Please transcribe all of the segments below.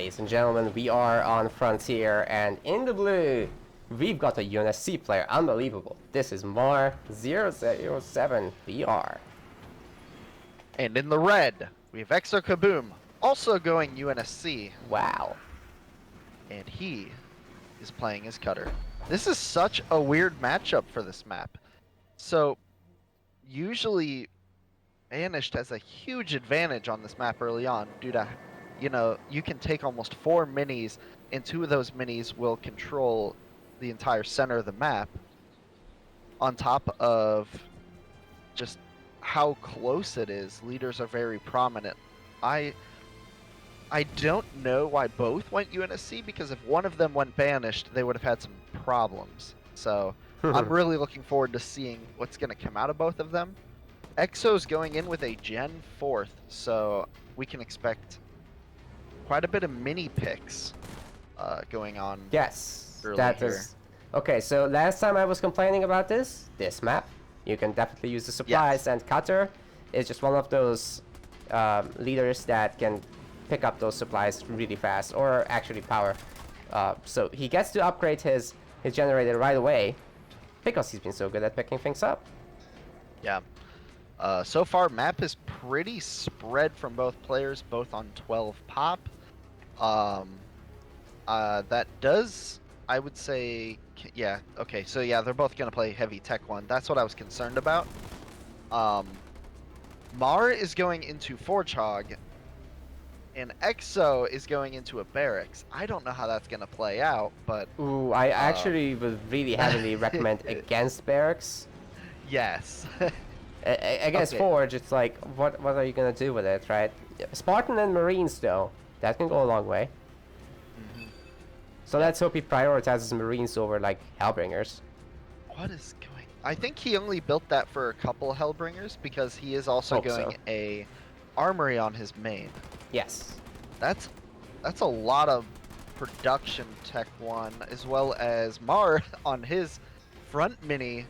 Ladies and gentlemen, we are on Frontier, and in the blue, we've got a UNSC player. Unbelievable. This is Mar007VR. And in the red, we have Exo Kaboom, also going UNSC. Wow. And he is playing his cutter. This is such a weird matchup for this map. So, usually, Banished has a huge advantage on this map early on due to, you can take almost 4 minis, and 2 of those minis will control the entire center of the map, on top of just how close it is. Leaders are very prominent. I don't know why both went UNSC, because if one of them went Banished, they would have had some problems. So I'm really looking forward to seeing what's going to come out of both of them. Exo's going in with a Gen 4th, so we can expect quite a bit of mini picks going on. Yes, early that here. is... Okay, so last time I was complaining about this map, you can definitely use the supplies, and Cutter is just one of those leaders that can pick up those supplies really fast, or actually power. So he gets to upgrade his generator right away, because he's been so good at picking things up. Yeah. So far, map is pretty spread from both players, both on 12 pop. That does, I would say, yeah, okay, so yeah, they're both going to play heavy tech 1. That's what I was concerned about. Mar is going into Forge Hog, and Exo is going into a barracks. I don't know how that's going to play out, but... Ooh, I actually would really heavily recommend against barracks. Yes. Against Forge, it's like, what are you gonna do with it, right? Spartan and Marines, though, that can go a long way. So let's hope he prioritizes Marines over, like, Hellbringers. What is going... I think he only built that for a couple Hellbringers, because he is also going a Armory on his main. Yes. That's a lot of production tech 1, as well as Mar on his front mini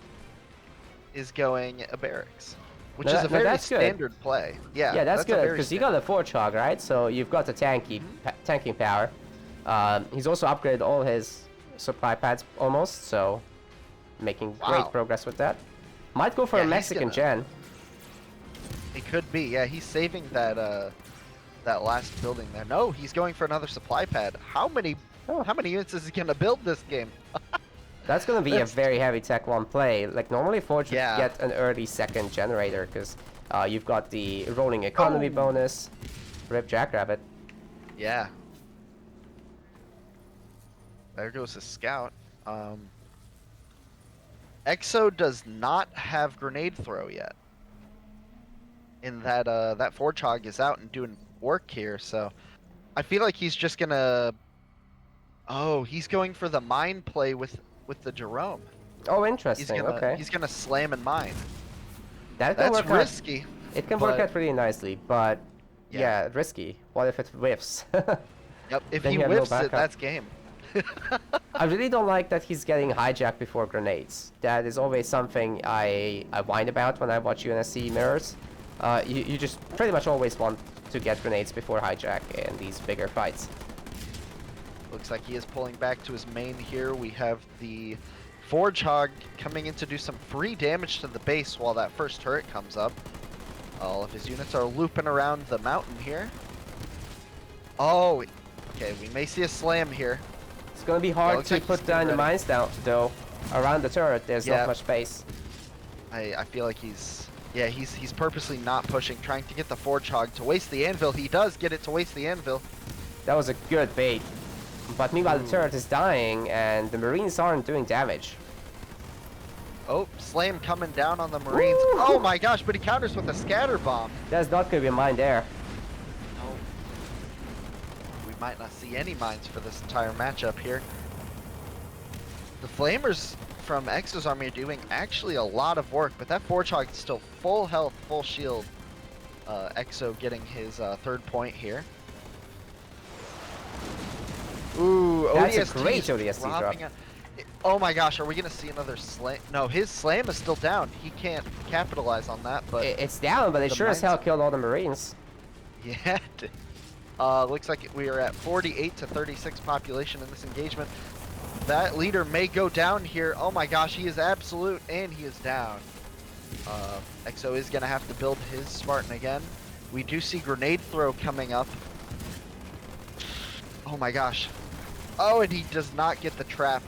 is going a barracks, which is a very standard play. Yeah, that's good, because you got a Forge Hog, right? So you've got the tanking power. He's also upgraded all his supply pads almost, so making great progress with that. Might go for a Mexican gen. It could be, yeah. He's saving that that last building there. No, he's going for another supply pad. How many units is he gonna build this game? That's going to be a very heavy Tech 1 play. Like, normally Forge would get an early second generator, because you've got the rolling economy bonus. Rip Jackrabbit. Yeah. There goes the scout. Exo does not have grenade throw yet. In that that Forge Hog is out and doing work here, so I feel like he's just gonna... Oh, he's going for the mine play with the Jerome. Oh, interesting. He's gonna slam and mine. That's risky. It can work out really nicely, but yeah, risky. What if it whiffs? Yep, if he whiffs it, that's game. I really don't like that he's getting hijacked before grenades. That is always something I whine about when I watch UNSC mirrors. You just pretty much always want to get grenades before hijack in these bigger fights. Looks like he is pulling back to his main here. We have the Forge Hog coming in to do some free damage to the base while that first turret comes up. All of his units are looping around the mountain here. Oh, okay, we may see a slam here. It's going to be hard to put down the mines down, though. Around the turret, there's not much space. I feel like he's purposely not pushing, trying to get the Forge Hog to waste the anvil. He does get it to waste the anvil. That was a good bait. But meanwhile, the turret is dying, and the Marines aren't doing damage. Oh, slam coming down on the Marines. Ooh. Oh my gosh, but he counters with a scatter bomb. That's not going to be a mine there. No. We might not see any mines for this entire matchup here. The Flamers from Exo's army are doing actually a lot of work, but that Forge Hog is still full health, full shield. Exo getting his third point here. Ooh, that's a great ODST drop. Oh my gosh, are we going to see another slam? No, his slam is still down. He can't capitalize on that, but... It's down, but it sure as hell killed all the Marines. Yeah. Looks like we are at 48 to 36 population in this engagement. That leader may go down here. Oh my gosh, he is absolute, and he is down. EXO is going to have to build his Spartan again. We do see grenade throw coming up. Oh my gosh. Oh, and he does not get the trap.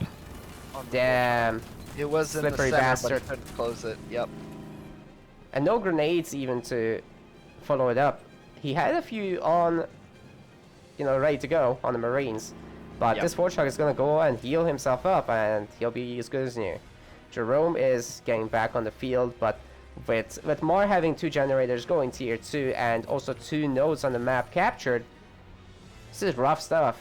Damn. It was in the Slippery center, bastard. but he couldn't close it. Yep. And no grenades even to follow it up. He had a few on, you know, ready to go on the Marines. But Yep. this Warthog is going to go and heal himself up, and he'll be as good as new. Jerome is getting back on the field, but with Mar having 2 generators going tier 2 and also 2 nodes on the map captured, this is rough stuff.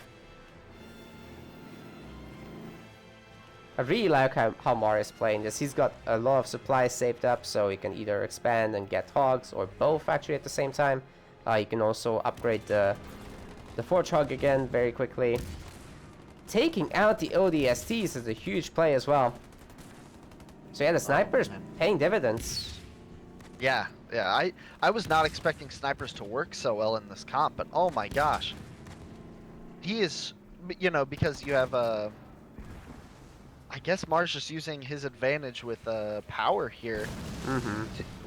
I really like how Mar is playing this. He's got a lot of supplies saved up, so he can either expand and get hogs, or both actually at the same time. You can also upgrade the Forge Hog again very quickly. Taking out the ODSTs is a huge play as well. So yeah, the snipers paying dividends. Yeah, yeah. I was not expecting snipers to work so well in this comp, but oh my gosh. He is, you know, because you have I guess Mar's just using his advantage with power here.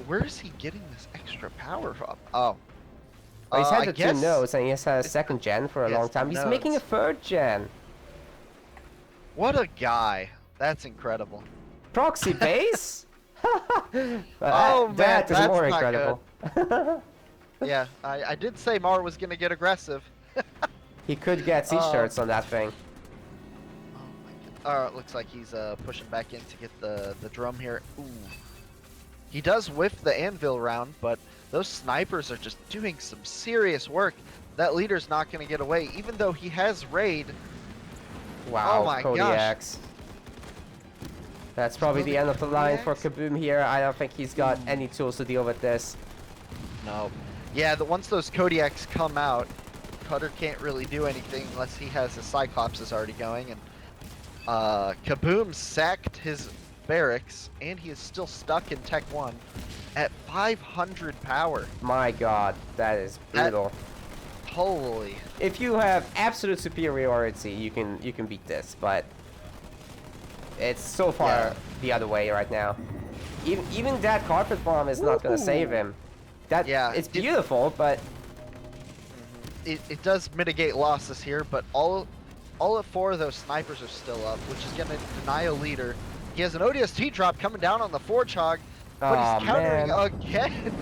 Where is he getting this extra power from? Oh. Well, he's had the I 2 nodes, and he's had a 2nd gen for a long time. He's making a 3rd gen. What a guy. That's incredible. Proxy base? Oh man, that is that's more not incredible. Yeah, I did say Mar was going to get aggressive. He could get C-shirts on that thing. It looks like he's pushing back in to get the drum here. Ooh. He does whiff the anvil round, but those snipers are just doing some serious work. That leader's not going to get away, even though he has raid. Wow, oh my Kodiaks. That's probably the end of the line for Kaboom here. I don't think he's got any tools to deal with this. No. Yeah, once those Kodiaks come out, Cutter can't really do anything unless he has his Cyclopses already going. And Kaboom sacked his barracks, and he is still stuck in Tech 1 at 500 power. My god, that is brutal. Holy. If you have absolute superiority, you can beat this, but it's so far the other way right now. Even that carpet bomb is not going to save him. It's beautiful, but it does mitigate losses here, but all 4 of those snipers are still up, which is going to deny a leader. He has an ODST drop coming down on the Forge Hog, but he's countering again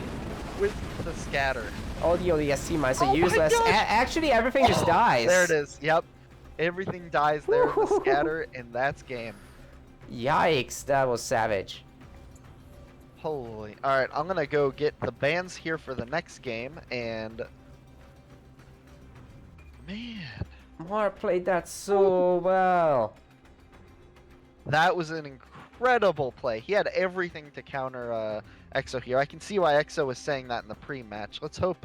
with the scatter. All the ODST mines are useless. Actually, everything just dies. There it is. Yep. Everything dies there in the scatter, and that's game. Yikes, that was savage. Holy. Alright, I'm going to go get the bans here for the next game, and man. Mar played that so well. That was an incredible play. He had everything to counter EXO here. I can see why EXO was saying that in the pre-match. Let's hope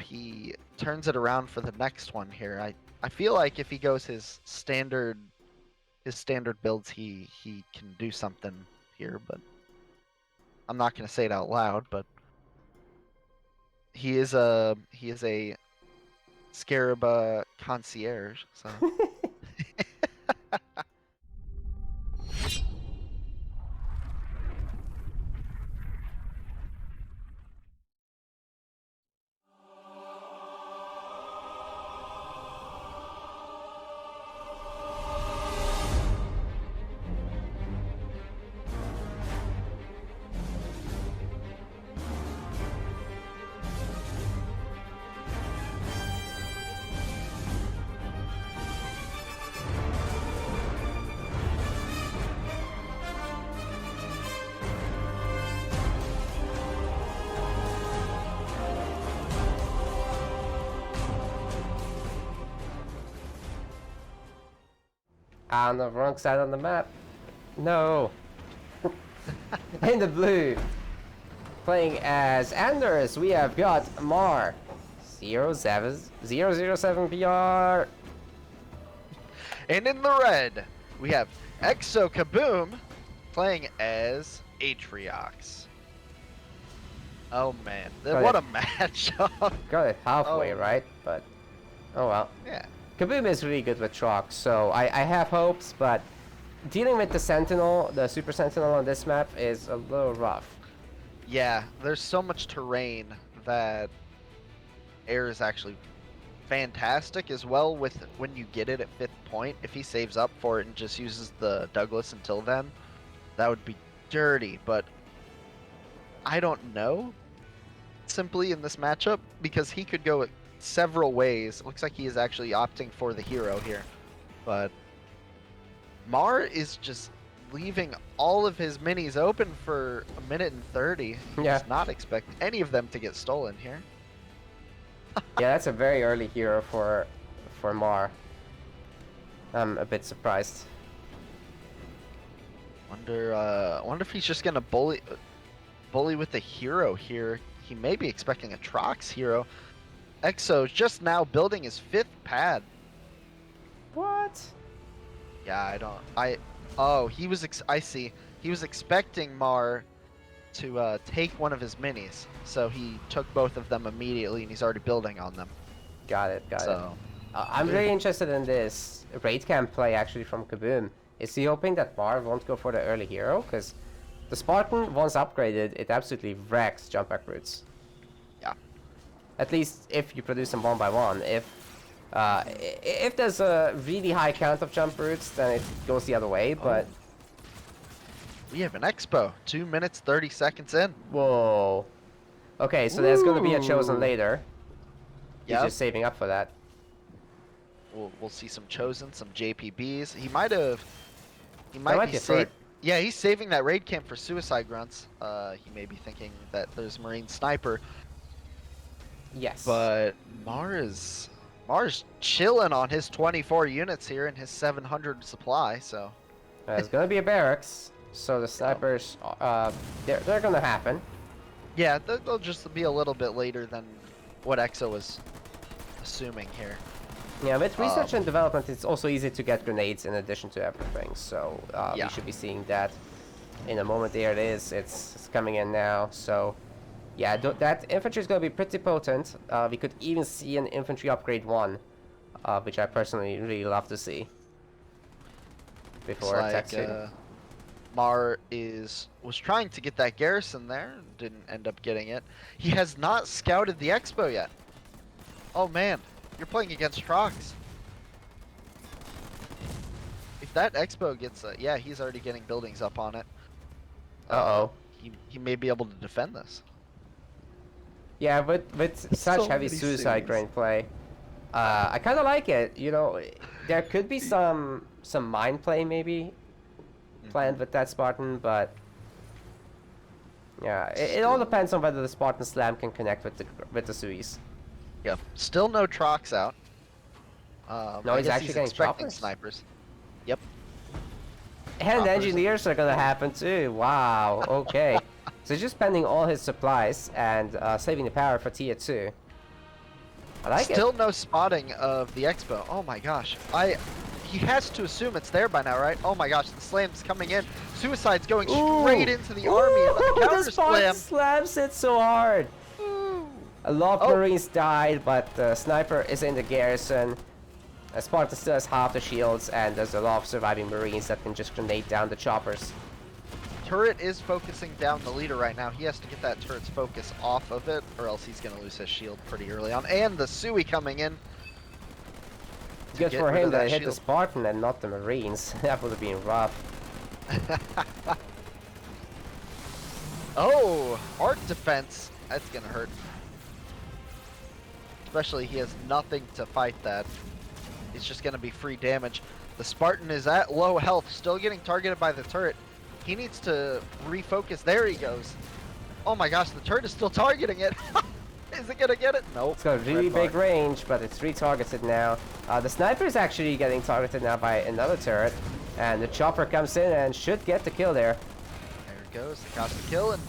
he turns it around for the next one here. I feel like if he goes his standard builds, he can do something here, but I'm not going to say it out loud, but he is a Scarab concierge, so On the wrong side on the map. No. In the blue. Playing as Anders, we have got Mar. 007 PR. And in the red, we have EXO Kaboom playing as Atriox. Oh man, Got what it. a matchup. Got it halfway, Oh. right? But, oh well. Yeah. Kaboom is really good with trucks, so I have hopes, but dealing with the Sentinel, the Super Sentinel on this map is a little rough. Yeah, there's so much terrain that air is actually fantastic as well with when you get it at 5th point. If he saves up for it and just uses the Douglas until then, that would be dirty, but I don't know simply in this matchup because he could go several ways. Looks like he is actually opting for the hero here, but Mar is just leaving all of his minis open for 1:30. Yeah. Does not expect any of them to get stolen here. Yeah, that's a very early hero for Mar. I'm a bit surprised. Wonder if he's just gonna bully with the hero here. He may be expecting a Trox hero. Exo's just now building his 5th pad. What? Yeah, oh, I see. He was expecting Mar to take one of his minis, so he took both of them immediately, and he's already building on them. Got it. So, I'm really interested in this raid camp play actually from Kaboom. Is he hoping that Mar won't go for the early hero? Because the Spartan, once upgraded, it absolutely wrecks jump back routes. yeah. At least if you produce them one by one. If there's a really high count of jump routes, then it goes the other way, but... We have an Expo. 2 minutes, 30 seconds in. Whoa. Okay, so there's gonna be a chosen Ooh. later. He's Yep. just saving up for that. We'll see some chosen, some JPBs. He might might be be a third. Yeah, he's saving that raid camp for suicide grunts. He may be thinking that there's Marine sniper, Yes. but Mar's chilling on his 24 units here and his 700 supply. So There's gonna be a barracks, so the snipers, they're gonna happen. yeah, they'll just be a little bit later than what Exo was assuming here. Yeah, with research and development, it's also easy to get grenades in addition to everything. So Yeah. we should be seeing that in a moment. There it is. It's coming in now. So yeah, that infantry is going to be pretty potent. We could even see an infantry upgrade 1, which I personally really love to see before Looks attacks. like Mar was trying to get that garrison there, didn't end up getting it. He has not scouted the Expo yet. Oh man, you're playing against Trox. If that Expo gets yeah, he's already getting buildings up on it. Uh-oh. He may be able to defend this. Yeah, with such So heavy many suicide scenes. grain play, I kind of like it. You know, there could be some mind play maybe planned with that Spartan, but yeah, it all depends on whether the Spartan Slam can connect with the Suis. Yep. Still no Trox out. No, I he's guess actually getting expecting choppers? snipers. Yep. And Choppers. engineers are gonna happen too. Wow. Okay. So just spending all his supplies and saving the power for tier 2. I like Still it. no spotting of the Expo. Oh my gosh. He has to assume it's there by now, right? Oh my gosh, the slam's coming in. Suicide's going straight into the army. And the counter the Spartan slam. slams it so hard. Ooh. A lot of Oh. Marines died, but the sniper is in the garrison. Spartan still has half the shields, and there's a lot of surviving Marines that can just grenade down the choppers. Turret is focusing down the leader right now. He has to get that turret's focus off of it, or else he's going to lose his shield pretty early on. And the Sui coming in. Good get for rid him of that that he hit the shield. Spartan and not the Marines. That would have been rough. Oh, arc defense. That's going to hurt. Especially he has nothing to fight that. It's just going to be free damage. The Spartan is at low health, still getting targeted by the turret. He needs to refocus. There he goes. Oh my gosh, the turret is still targeting it. Is it going to get it? Nope. It's got a really Red bar. big range, but it's retargeted now. The sniper is actually getting targeted now by another turret. And the chopper comes in and should get the kill there. There it goes. They got the kill, and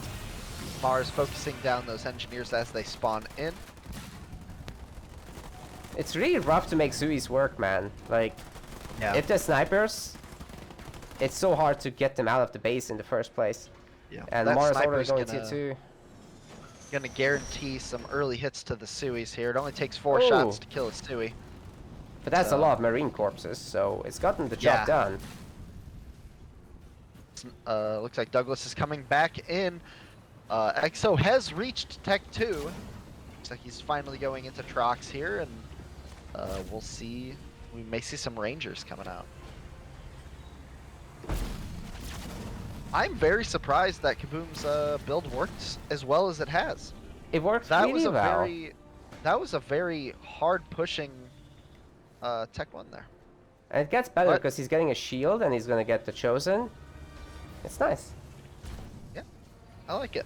Mars focusing down those engineers as they spawn in. It's really rough to make Suis work, man. Like, Yeah. if they're snipers, it's so hard to get them out of the base in the first place. Yeah. And That Mars already sniper's going gonna- tier 2. Gonna guarantee some early hits to the Suis here. It only takes 4 Oh. shots to kill a Sui. But that's a So- lot of Marine corpses, so it's gotten the job Yeah. done. Looks like Douglas is coming back in. EXO has reached Tech 2. Looks like he's finally going into Trox here, and we'll see. We may see some Rangers coming out. I'm very surprised that Kaboom's build worked as well as it has. It works That really was a well. that was a very hard pushing Tech 1 there. And it gets better But- because he's getting a shield and he's gonna get the Chosen. It's nice. Yeah, I like it.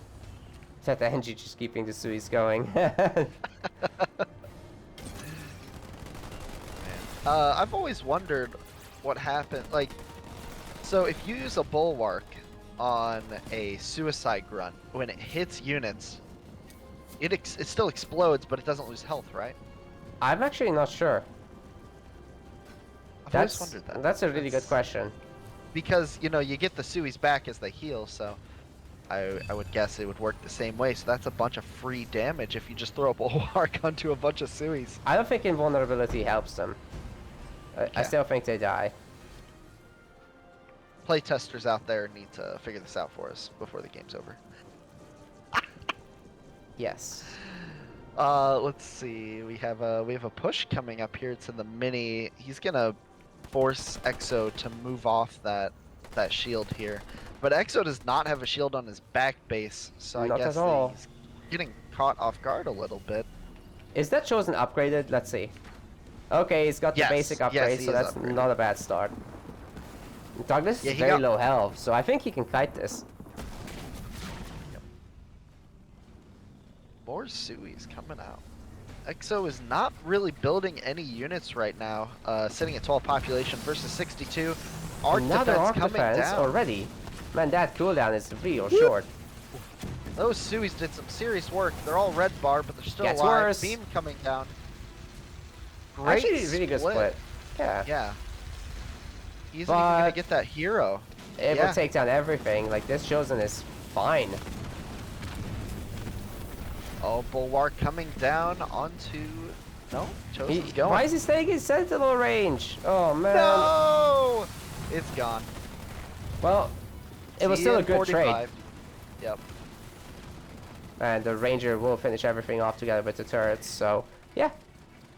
That the NG just keeping the Suis going. I've always wondered what happened. Like, so if you use a bulwark on a suicide grunt, when it hits units, it still explodes, but it doesn't lose health, right? I'm actually not sure. I've always wondered that. That's a really good question. Because, you know, you get the Suis back as they heal, so I would guess it would work the same way. So that's a bunch of free damage if you just throw a bulwark onto a bunch of Suis. I don't think invulnerability helps them. I Yeah. still think they die. Playtesters out there need to figure this out for us before the game's over. Yes. Let's see. We have a push coming up here to the mini. He's gonna force EXO to move off that shield here, but EXO does not have a shield on his back base, so Not I guess at all. he's getting caught off guard a little bit. Is that Chosen upgraded? Let's see. Okay, he's got the Yes, basic yes, upgrade, he so is that's upgraded. not a bad start. Douglas Yeah, is he very got- low health, so I think he can fight this. More Suis coming out. EXO is not really building any units right now. Sitting at 12 population versus 62. Arc Another defense arc coming defense down. already. Man, that cooldown is real short. Those Suis did some serious work. They're all red bar, but they're still Gets alive. worse. Beam coming down. Great Actually, really good split. Yeah. Yeah. He isn't even gonna But- get that hero. It Yeah. will take down everything. Like, this Chosen is fine. Oh, Bulwark coming down onto. No, Chosen's going. Why is he staying in Sentinel range? Oh, man. No! It's gone. Well, it was still a good trade. TN45. Yep. And the Ranger will finish everything off together with the turrets, so yeah.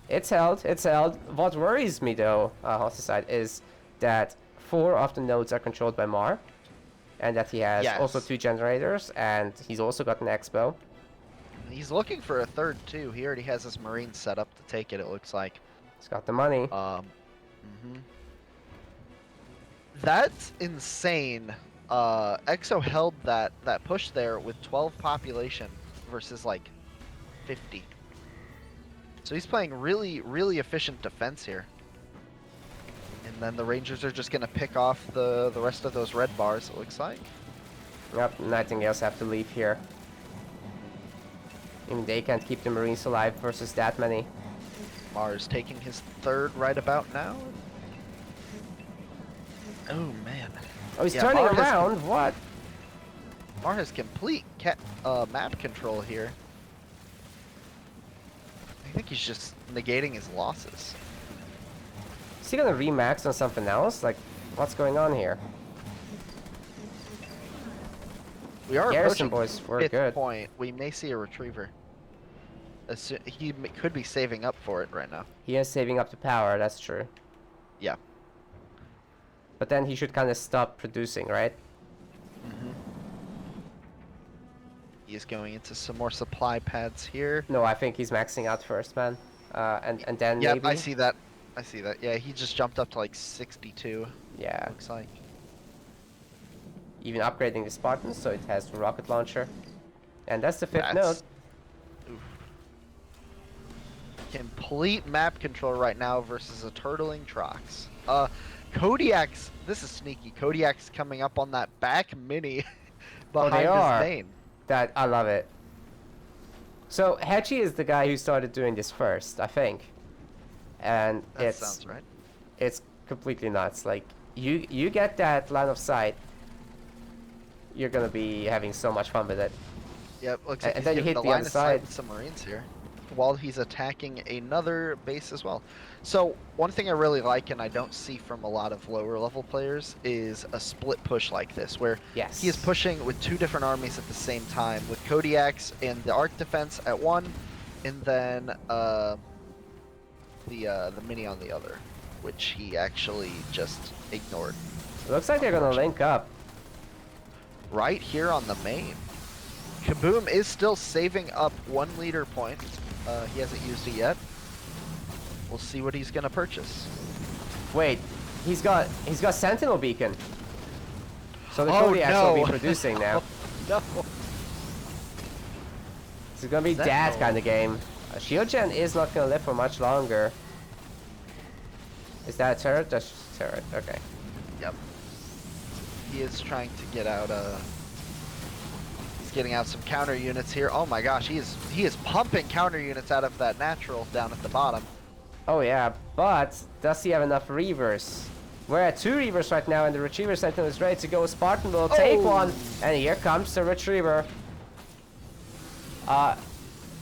It's held, it's held. What worries me though, Hosticide, is that 4 of the nodes are controlled by Mar. And that he has Yes. also 2 generators, and he's also got an Expo. He's looking for a third too. He already has his Marine set up to take it, it looks like. He's got the money. That's insane. EXO held that push there with 12 population versus like 50. So he's playing really, really efficient defense here. And then the Rangers are just gonna pick off the rest of those red bars, it looks like. Yep, Nightingales have to leave here. Even they can't keep the Marines alive versus that many. Mars taking his third right about now. Oh man. Oh, he's Yeah, turning Mar has around? What? Mar has complete map control here. I think he's just negating his losses. Is he gonna remax on something else? Like, what's going on here? We are Garrison approaching boys were 5th good. point. We may see a retriever. He could be saving up for it right now. He is saving up the power, that's true. Yeah. But then he should kind of stop producing, right? He is going into some more supply pads here. No, I think he's maxing out first, man. And then Yep, maybe. I see that. I see that. Yeah, he just jumped up to like 62. Yeah, Looks like. even upgrading the Spartan, so it has the rocket launcher. And that's the 5th node. That's- Oof. Complete map control right now versus a turtling Trox. Kodiak's. This is sneaky. Kodiak's coming up on that back mini Oh, behind they his are. main. That I love it. So Hechi is the guy who started doing this first, I think. And That sounds right. it's completely nuts. Like you get that line of sight, you're gonna be having so much fun with it. Yep, looks like And he's then you getting hit the the line other of sight side. with some Marines here, while he's attacking another base as well. So one thing I really like, and I don't see from a lot of lower level players, is a split push like this, where he is Yes. pushing with 2 different armies at the same time, with Kodiaks and the Arc Defense at one, and then the mini on the other, which he actually just ignored. Looks like they're gonna link up. Right here on the main. Kaboom is still saving up 1 leader point. He hasn't used it yet. We'll see what he's gonna purchase. Wait, he's got Sentinel Beacon. So the Oh, Kodiaks will no. be producing now. No. This is gonna be that Sentinel. kind of game. Shield Gen is not gonna live for much longer. Is that a turret? That's just a turret. Okay. Yep. He is trying to get out. He's getting out some counter units here. Oh my gosh, he is pumping counter units out of that natural down at the bottom. Oh yeah, but does he have enough Reavers? We're at 2 Reavers right now, and the Retriever Sentinel is ready to go. Spartan will take one, and here comes the Retriever.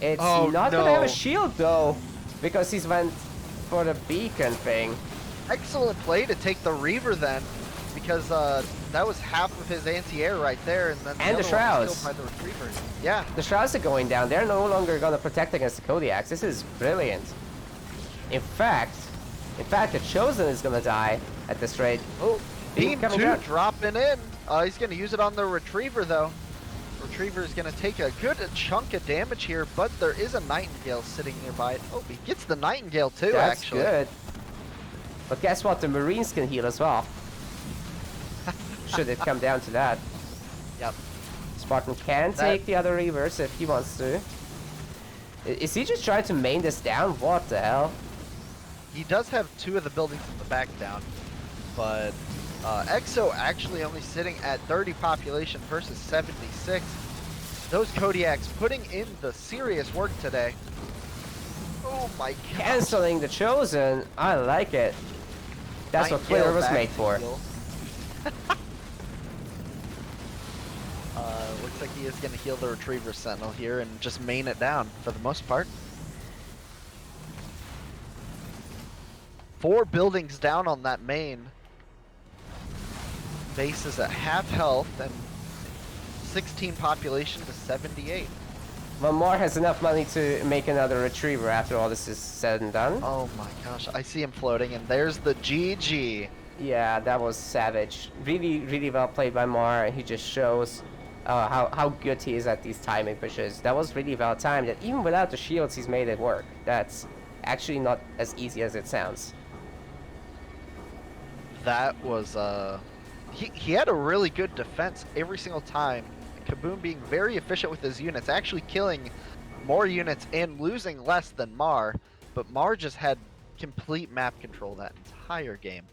It's not gonna have a shield though, because he's went for the beacon thing. Excellent play to take the Reaver then, because that was half of his anti-air right there, and then And the other one was Shrouds. killed by the Retriever. Yeah. The Shrouds are going down. They're no longer gonna protect against the Kodiaks. This is brilliant. In fact, the Chosen is gonna die at this rate. Oh, Team coming 2 down. dropping in. He's gonna use it on the Retriever though. Retriever is gonna take a good chunk of damage here, but there is a Nightingale sitting nearby. Oh, he gets the Nightingale too, That's actually. good. But guess what? The Marines can heal as well. Should it come down to that. Yep. Spartan can take the other Reavers if he wants to. Is he just trying to main this down? What the hell? He does have 2 of the buildings in the back down, but EXO actually only sitting at 30 population versus 76. Those Kodiaks putting in the serious work today. Oh my god. Canceling the Chosen. I like it. That's what Nightingale Twitter was back made to for. heal. Looks like he is going to heal the Retriever Sentinel here and just main it down for the most part. 4 buildings down on that main. Base is at half health and 16 population to 78. Lamar has enough money to make another Retriever after all this is said and done. Oh my gosh, I see him floating, and there's the GG. Yeah, that was savage. Really, really well played by Mar. He just shows how good he is at these timing pushes. That was really well timed, and even without the shields, he's made it work. That's actually not as easy as it sounds. That was, he had a really good defense every single time. Kaboom being very efficient with his units, actually killing more units and losing less than Mar, but Mar just had complete map control that entire game.